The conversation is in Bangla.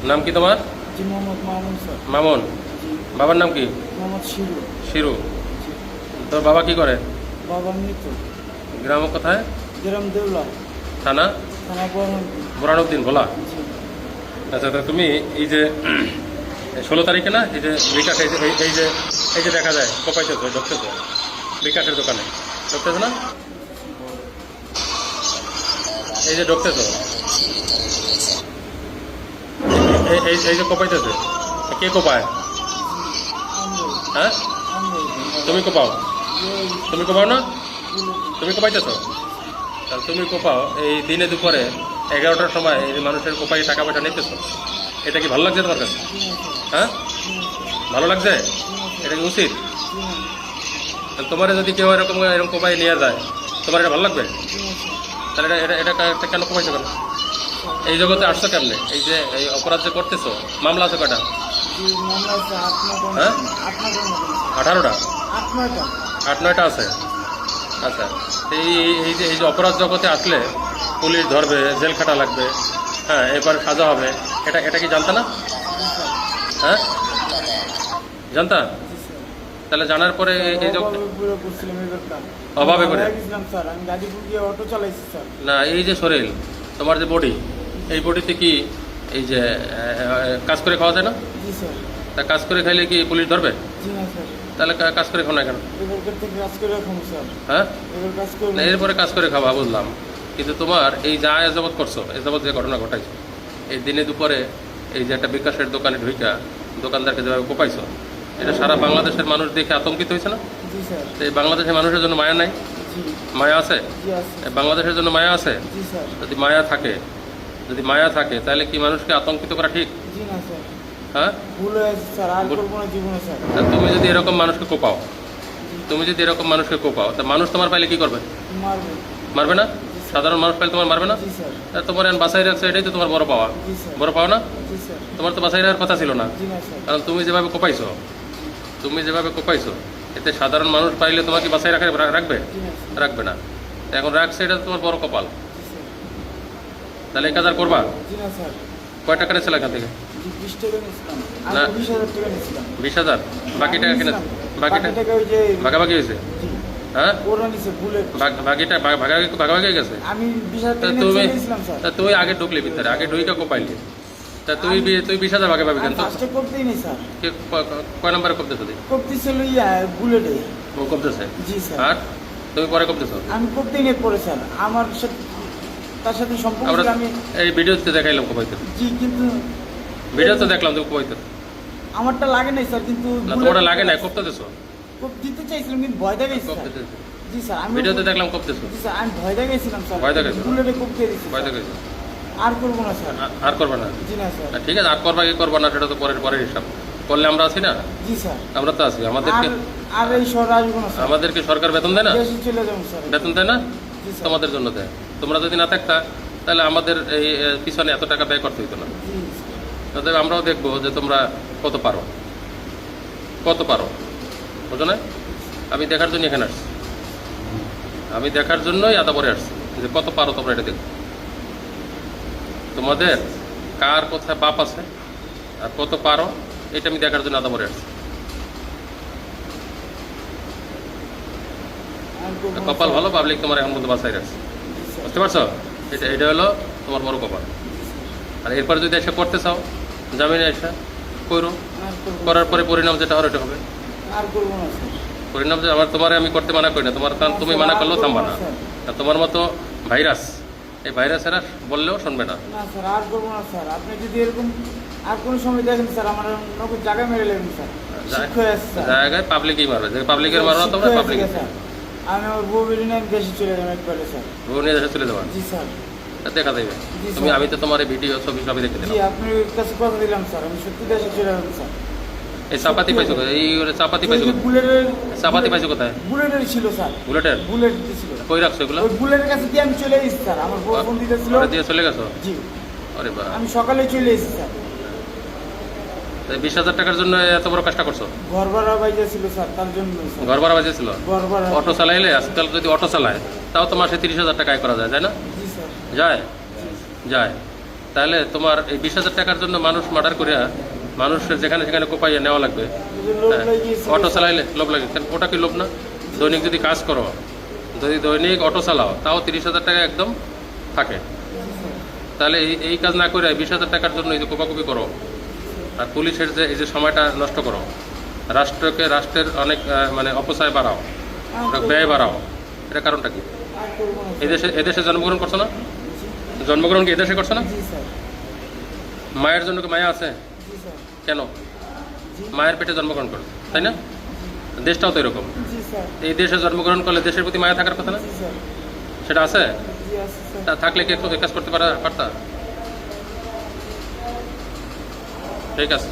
নাম কি তোমার? জি মোহাম্মদ মামুন স্যার। মামুন। জি। বাবার নাম কি? মোহাম্মদ শিরু। শিরু। জি। তোর বাবা কি করে? বাবা মৃত। গ্রাম কোথায়? গ্রাম দেউলা। থানা? থানা বরহানপুর। বোরানুদ্দিন ভোলা। জি। আচ্ছা, তা তুমি এই যে 16 তারিখে না এই যে বিকাশ এই যে দেখা যায় কোপাইতে ঢুকতেছো বিকাশের দোকানে ঢুকতেছো না, এই যে ঢুকতেছো এই যে কোপাইতেছে, কে কোপায়? হ্যাঁ, তুমি কোপাও? তুমি কোপাও না? তুমি কোপাইতেছো? তাহলে তুমি কোপাও এই দিনে দুপুরে 11টার সময় এই যে মানুষের কোপাই টাকা পয়সা নিতেছো, এটা কি ভালো লাগছে তোমার কাছে? হ্যাঁ, ভালো লাগছে? এটা কি উচিত? তোমার যদি কেউ এরকম কোপাই নিয়ে যায়, তোমার এটা ভালো লাগবে? তাহলে এটা এটা এটা কেন কোপাইছো কেন? এই জগতে আসছো কেমনে? এই যে এই অপরাধ যে করতেছো, মামলা আছে কয়টা? হ্যাঁ, 18টা, 8-9টা আছে। আচ্ছা, এই যে অপরাধ জগতে আসলে পুলিশ ধরবে, জেল খাটা লাগবে, হ্যাঁ, এরপর সাজা হবে, এটা এটা কি জানতা না? হ্যাঁ, জানতা? তাহলে জানার পরে এই যে অভাবে করে না, এই যে শরীর তোমার যে বডি, এই বডিতে কি এই যে কাজ করে খাওয়া যায় না? তা কাজ করে খাইলে কি পুলিশ ধরবে? তাহলে কাজ করে খাও না কেন? হ্যাঁ, না এরপরে কাজ করে খাওয়া বুঝলাম, কিন্তু তোমার এই যা এযাবৎ করছো, এযাবৎ যে ঘটনা ঘটাইছো, এই দিনে দুপুরে এই যে একটা বিকাশের দোকানে ঢুইকা দোকানদারকে যেভাবে কোপাইছো, এটা সারা বাংলাদেশের মানুষ দেখে আতঙ্কিত হয়েছে না? এই বাংলাদেশের মানুষের জন্য মায়া নাই? মায়া আছে? বাংলাদেশের জন্য মায়া আছে? যদি মায়া থাকে তাহলে কি মানুষকে আতঙ্কিত করা ঠিক? হ্যাঁ, তুমি যদি এরকম মানুষকে কোপাও, তা মানুষ তোমার পাইলে কি করবে? মারবে না? সাধারণ মানুষ পাইলে তোমার মারবে না? তোমার এখন বাসায় রাখছে, এটাই তো তোমার বড় পাওয়া না? তোমার তো বাসায় রাখার কথা ছিল না, কারণ তুমি যেভাবে কোপাইছো এতে সাধারণ মানুষ পাইলে তোমাকে বাসায় রাখবে না। এখন রাখছে, এটা তোমার বড় কপাল। তাহলে এই কাজ আর করবা? কয় টাকা নিয়েছিল এখান থেকে? না, 20,000। বাকি টাকা কিনে ভাগাভাগি হয়েছে? হ্যাঁ, ভাগাভাগি হয়ে গেছে। তুই আগে ঢুকলি ভিতরে, আগে ঢুইকা কোপাইলি, তা তুই 20,000 ভাগে পাবি কেন? কয় নম্বরে কপতেছো? ও কপতেছে, আর তুমি পরে কপতেছো? আমি কপতেই নেই পরে স্যার, আমার তার সাথে সম্পর্ক আমি এই ভিডিওতে দেখাইলাম কোপাইতে। জি, কিন্তু ভিডিওতে দেখলাম তুমি কোপাইতে। আমারটা লাগে নাই স্যার, কিন্তু না তোমারটা লাগে নাই, কপতেছো? কোপ দিতে চাইছিলাম কিন্তু ভয় দেখাইছি স্যার। জি স্যার, আমি ভিডিওতে দেখলাম কপতেছো। জি স্যার, আমি ভয় দেখাইছিলাম স্যার। ভয় দেখাইছো? বুলেটে কপতে দিছি। ভয় দেখাইছো? আর করব না স্যার। আর করবে না? জি না স্যার। ঠিক আছে, আর করবা কি করবা না সেটা তো পরের হিসাব। করলে আমরা আছি না? জি স্যার, আমরা তো আছি। আমাদেরকে আর এই শহরে আসবো না স্যার। আমাদেরকে সরকার বেতন দেয় না? দেশে চলে যাবো স্যার। বেতন দেয় না? জি স্যার। তোমাদের জন্য দেয়। তোমরা যদি না থাকতা তাহলে আমাদের এই পিছনে এত টাকা ব্যয় করতে হতো না। জি স্যার। তাহলে আমরাও দেখবো যে তোমরা কত পারো বুঝো না? আমি দেখার জন্য এখানে আসছি, আমি দেখার জন্যই আদা পরে আসছি যে কত পারো তোমরা, এটা দেখো তোমাদের কার কোথায় বাপ আছে আর কত পারো, এটা আমি দেখার জন্য আদা পরে আসছি। কপাল ভালো, পাবলিক তোমার এখন মধ্যে বাসায় রাখছে, বুঝতে পারছো? এটা হলো তোমার বড় কপাল। আর এরপরে যদি এসে করতে চাও, জামিনে এসে করার পরে পরিণাম যেটা হবে ওটা হবে। পরিণাম যে তোমার আমি করতে মানা করি না, তুমি মানা করলেও থামবা না। আর তোমার মতো ভাইরাস, এই ভাইরাসেরা বললেও শুনবে না। স্যার আর করবো না স্যার। আপনি যদি এরকম আর কোনো সময় দেখেন স্যার, আমার নতুন জায়গায় মেরে নেবেন স্যার। জায়গায় পাবলিকই মারবে, যে পাবলিকের মারো না তোমরা, পাবলিক। আমি আমার বউ বেরিয়ে নিয়ে দেশে চলে যাবো একবারে স্যার। বউ নিয়ে দেশে চলে যাবা? জি স্যার। দেখা যাবে। আমি তো তোমার এই ভিডিও ছবি সবই দেখে দিলাম। জি, আপনার কাছে কথা দিলাম স্যার, আমি সত্যি দেশে চলে যাবো স্যার। এই চাপাতি পাইছো কোথায়? চাপাতি পাইছো কোথায়? বুলেটের ছিল স্যার। বুলেট ছিল। কই রাখছো এগুলো? ওই বুলেটের কাছে দিয়ে আমি চলে এসেছি স্যার, আমার বউ ফোন দিতেছিল। দিয়ে চলে গেছো? জি। আরে বাহ, আমি সকালে চলে এসেছি স্যার। 20,000 টাকার জন্য এত বড় কাজটা করছো? ঘর ভাড়া বাইজেছিল স্যার, তার জন্য। ঘর ভাড়া বাজেছিল? অটো চালাইলে আজকাল যদি অটো চালায় তাও তো মাসে 30,000 টাকা আয় করা যায়, তাই না? জি স্যার। যায়। তাহলে তোমার এই 20,000 টাকার জন্য মানুষ মার্ডার করিয়া মানুষ যেখানে সেখানে কোপাইয়া নেওয়া লাগবে। যদি লোভ হ্যাঁ, লাগিয়েছে অটো চালাইলে লোভ লাগে, তাহলে ওটা কি লোভ না? দৈনিক যদি কাজ করো, যদি দৈনিক অটো চালাও, তাও 30,000 টাকা একদম থাকে। তাহলে এই কাজ না করে 20,000 টাকার জন্য এই যে কোপাকুপি করো, আর পুলিশের যে এই যে সময়টা নষ্ট করো, রাষ্ট্রের অনেক মানে অপচয় বাড়াও, ব্যয় বাড়াও, এটা কারণটা কি? আর করবো না স্যার। এদেশে জন্মগ্রহণ করছো না? জি জন্মগ্রহণ কি এদেশে করছো না? জি স্যার, মায়ের জন্য কি মায়া আছে? জি স্যার, কেন? জি মায়ের পেটে জন্মগ্রহণ করো, তাই না? দেশটাও তো এরকম। জি স্যার, এই দেশে জন্মগ্রহণ করলে দেশের প্রতি মায়া থাকার কথা না? জি স্যার, সেটা আছে? জি আছে স্যার। তা থাকলে কি একটু কাজ করতে পারতা? ঠিক আছে।